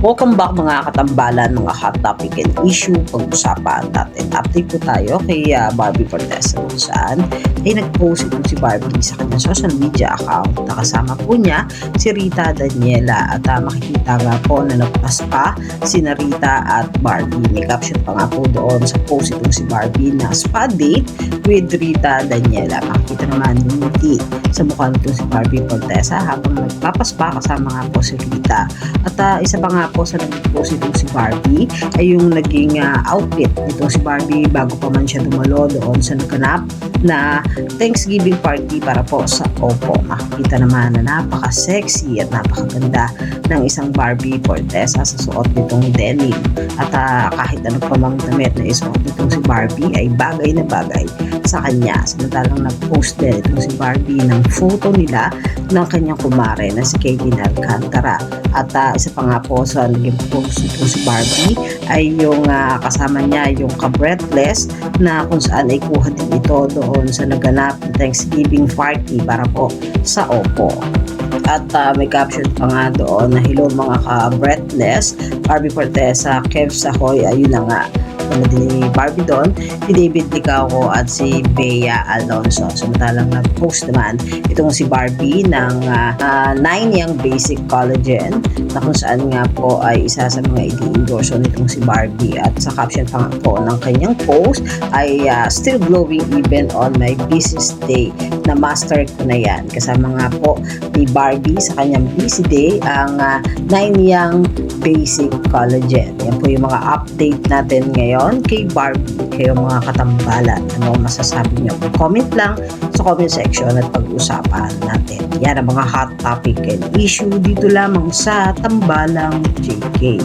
Welcome back mga katambalan, mga hot topic and issue pag-usapan natin. Update po tayo kay Barbie Fortesa kung saan ay nag-post itong si Barbie sa kanyang social media account. Nakasama po niya si Rita Daniela at makikita nga po na nagpas pa si Rita at Barbie. May caption pa nga po doon sa post itong si Barbie na spa date with Rita Daniela. Makikita naman yung ngiti sa mukha nitong si Barbie Fortesa habang nagpapaspa kasama nga po si Rita. At isa pa nga po sa nag-post itong si Barbie ay yung naging outfit nitong si Barbie bago pa man siya dumalo doon sa naganap na Thanksgiving party para po sa Oppo. Makikita naman na napaka-sexy at napakaganda ng isang Barbie Fortesa sa suot nitong denim. At kahit ano pa mang damit na isuot nitong si Barbie ay bagay na bagay sa kanya. Samantalang nag-post din itong si Barbie ng photo nila ng kanyang kumare na si Kaylin Alcantara. At isa pa nga po sa naging post itong si Barbie ay yung kasama niya yung ka-breathless na kung saan ay kuha din ito doon sa naganap na Thanksgiving party para po sa Oppo. At may caption pa nga doon na hello mga ka-breathless, Barbie Fortesa, Kev Sahoy, ayun na nga. Din ni Barbie doon, si David Licaco at si Bea Alonso. Samantalang nag-post naman itong si Barbie ng 9 Young Basic Collagen na kung saan nga po ay isa sa mga i-endorse nitong si Barbie. At sa caption pa nga po ng kanyang post ay still glowing even on my busiest day, na master ko na yan. Kasama nga po ni Barbie sa kanyang busy day ang 9 Young Basic Collagen. Yan po yung mga update natin ngayon kay Barbie. Kayo mga katambalan, ano masasabi niyo? Comment lang sa comment section at pag-usapan natin. Yan ang mga hot topic and issue dito lamang sa Tambalang JK.